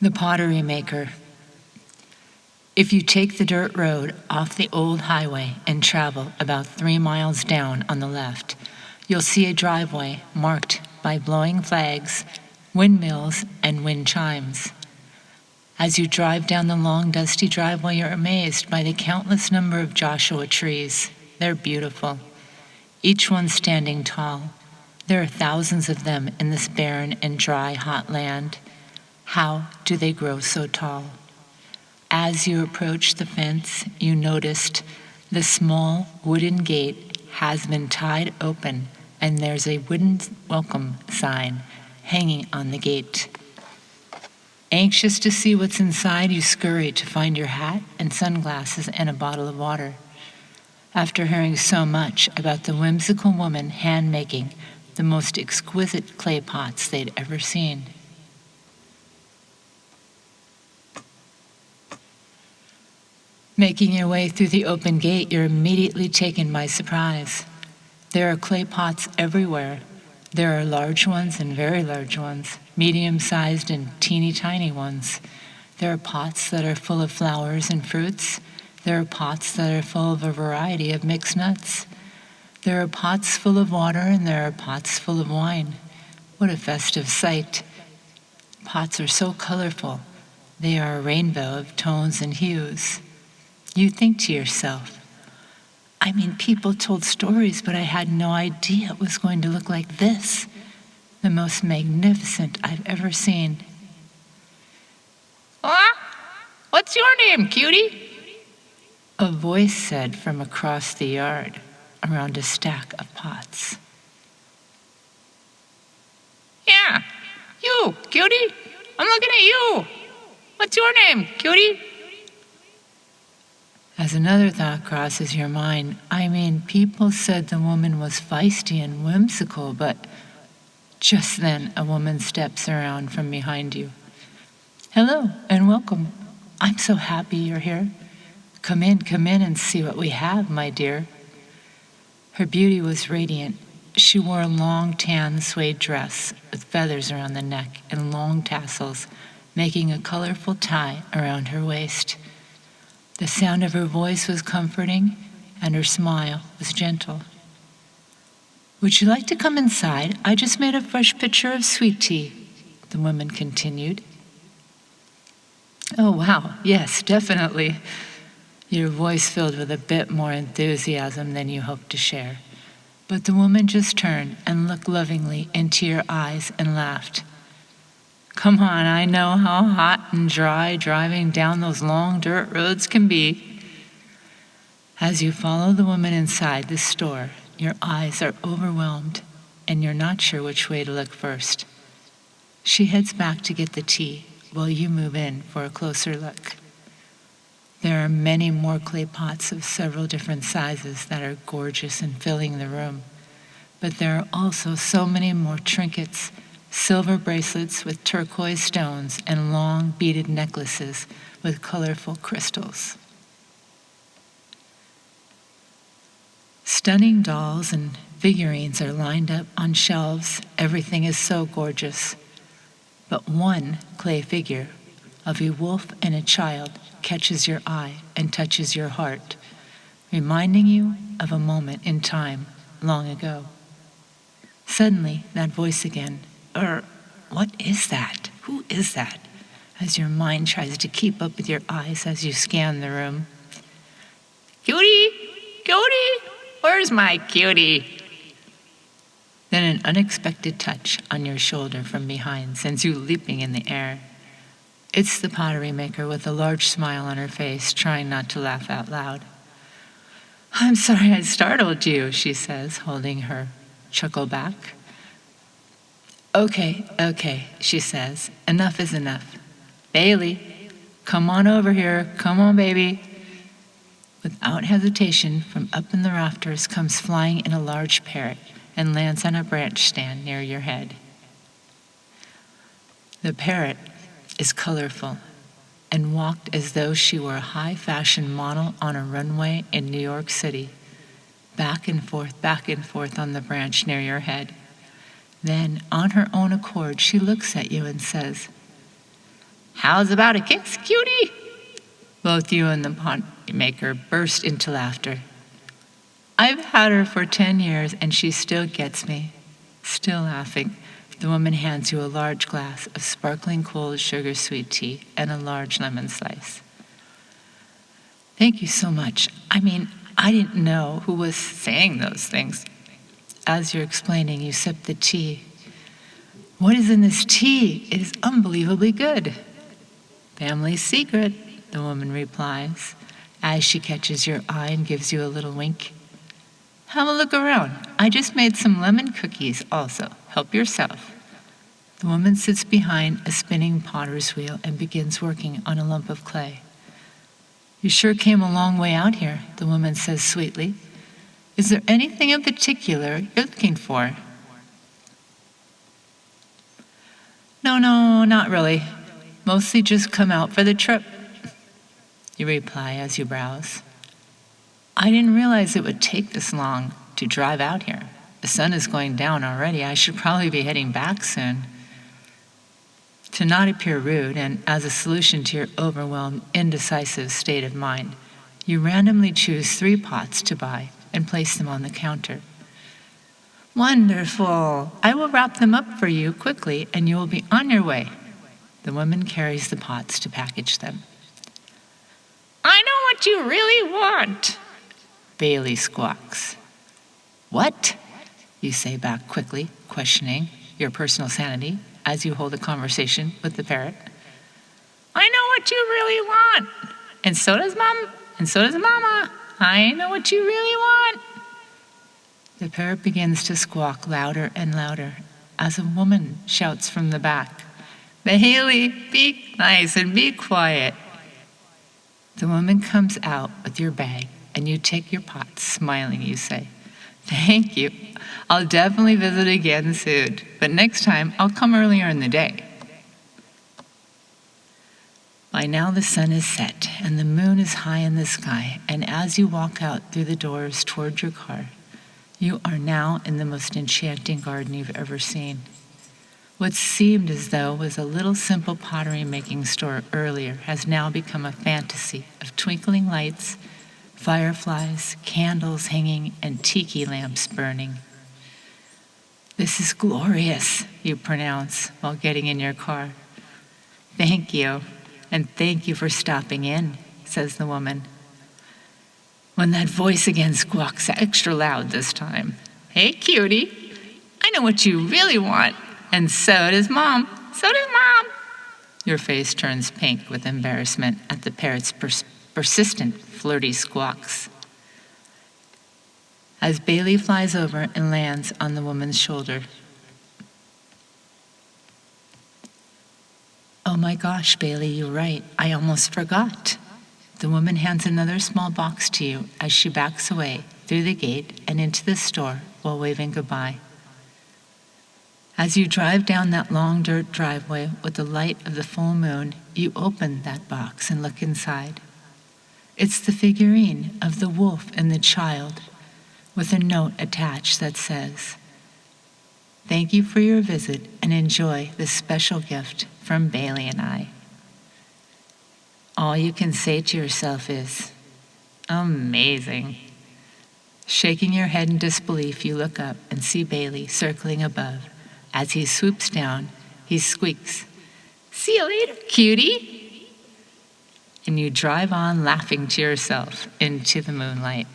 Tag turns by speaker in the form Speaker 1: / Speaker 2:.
Speaker 1: The Pottery Maker. If you take the dirt road off the old highway and travel about 3 miles down on the left, you'll see a driveway marked by blowing flags, windmills, and wind chimes. As you drive down the long, dusty driveway, you're amazed by the countless number of Joshua trees. They're beautiful, each one standing tall. There are thousands of them in this barren and dry, hot land. How do they grow so tall? As you approach the fence, you noticed the small wooden gate has been tied open, and there's a wooden welcome sign hanging on the gate. Anxious to see what's inside, you scurry to find your hat and sunglasses and a bottle of water. After hearing so much about the whimsical woman hand-making the most exquisite clay pots they'd ever seen. Making your way through the open gate, you're immediately taken by surprise. There are clay pots everywhere. There are large ones and very large ones, medium-sized and teeny-tiny ones. There are pots that are full of flowers and fruits. There are pots that are full of a variety of mixed nuts. There are pots full of water, and there are pots full of wine. What a festive sight. Pots are so colorful. They are a rainbow of tones and hues. You think to yourself, people told stories, but I had no idea it was going to look like this. The most magnificent I've ever seen.
Speaker 2: What's your name, cutie?
Speaker 1: A voice said from across the yard, around a stack of pots.
Speaker 2: Yeah, you, cutie. I'm looking at you. What's your name, cutie?
Speaker 1: As another thought crosses your mind, people said the woman was feisty and whimsical, but just then a woman steps around from behind you. Hello and welcome. I'm so happy you're here. Come in and see what we have, my dear. Her beauty was radiant. She wore a long tan suede dress with feathers around the neck and long tassels, making a colorful tie around her waist. The sound of her voice was comforting, and her smile was gentle. Would you like to come inside? I just made a fresh pitcher of sweet tea, the woman continued. Oh, wow, yes, definitely. Your voice filled with a bit more enthusiasm than you hoped to share. But the woman just turned and looked lovingly into your eyes and laughed. Come on, I know how hot and dry driving down those long dirt roads can be. As you follow the woman inside the store, your eyes are overwhelmed and you're not sure which way to look first. She heads back to get the tea while you move in for a closer look. There are many more clay pots of several different sizes that are gorgeous and filling the room. But there are also so many more trinkets, silver bracelets with turquoise stones, and long beaded necklaces with colorful crystals. Stunning dolls and figurines are lined up on shelves. Everything is so gorgeous. But one clay figure of a wolf and a child catches your eye and touches your heart, reminding you of a moment in time long ago. Suddenly, that voice again, what is that? Who is that? As your mind tries to keep up with your eyes as you scan the room.
Speaker 2: Cutie, where's my cutie?
Speaker 1: Then an unexpected touch on your shoulder from behind sends you leaping in the air. It's the Pottery Maker with a large smile on her face, trying not to laugh out loud. I'm sorry I startled you, she says, holding her chuckle back. Okay, she says. Enough is enough. Bailey, come on over here. Come on, baby. Without hesitation, from up in the rafters comes flying in a large parrot and lands on a branch stand near your head. The parrot is colorful and walked as though she were a high-fashion model on a runway in New York City, back and forth on the branch near your head. Then, on her own accord, she looks at you and says,
Speaker 2: How's about a kiss, cutie?
Speaker 1: Both you and the Pottery Maker burst into laughter. I've had her for 10 years and she still gets me. Still laughing, the woman hands you a large glass of sparkling cold sugar sweet tea and a large lemon slice. Thank you so much. I didn't know who was saying those things. As you're explaining, you sip the tea. What is in this tea? It is unbelievably good. Family secret, the woman replies, as she catches your eye and gives you a little wink. Have a look around. I just made some lemon cookies also. Help yourself. The woman sits behind a spinning potter's wheel and begins working on a lump of clay. You sure came a long way out here, the woman says sweetly. Is there anything in particular you're looking for? No, not really. Mostly just come out for the trip, you reply as you browse. I didn't realize it would take this long to drive out here. The sun is going down already. I should probably be heading back soon. To not appear rude, and as a solution to your overwhelmed, indecisive state of mind, you randomly choose 3 pots to buy and place them on the counter. Wonderful! I will wrap them up for you quickly and you will be on your way. The woman carries the pots to package them.
Speaker 2: I know what you really want,
Speaker 1: Bailey squawks. What? You say back quickly, questioning your personal sanity as you hold a conversation with the parrot.
Speaker 2: I know what you really want. And so does Mom. And so does Mama. I know what you really want.
Speaker 1: The parrot begins to squawk louder and louder as a woman shouts from the back, Bailey, be nice and be quiet. The woman comes out with your bag and you take your pot, smiling, you say, Thank you. I'll definitely visit again soon, but next time I'll come earlier in the day. By now the sun is set and the moon is high in the sky, and as you walk out through the doors toward your car, you are now in the most enchanting garden you've ever seen. What seemed as though was a little simple pottery making store earlier has now become a fantasy of twinkling lights, fireflies, candles hanging, and tiki lamps burning. This is glorious, you pronounce while getting in your car. Thank you, and thank you for stopping in, says the woman. When that voice again squawks extra loud this time. Hey, cutie, I know what you really want, and so does Mom. So does Mom. Your face turns pink with embarrassment at the parrot's persistent, flirty squawks. As Bailey flies over and lands on the woman's shoulder. Oh my gosh, Bailey, you're right. I almost forgot. The woman hands another small box to you as she backs away through the gate and into the store while waving goodbye. As you drive down that long dirt driveway with the light of the full moon, you open that box and look inside. It's the figurine of the wolf and the child with a note attached that says, Thank you for your visit and enjoy this special gift from Bailey and I. All you can say to yourself is, amazing. Shaking your head in disbelief, you look up and see Bailey circling above. As he swoops down, he squeaks, See you later, cutie. And you drive on laughing to yourself into the moonlight.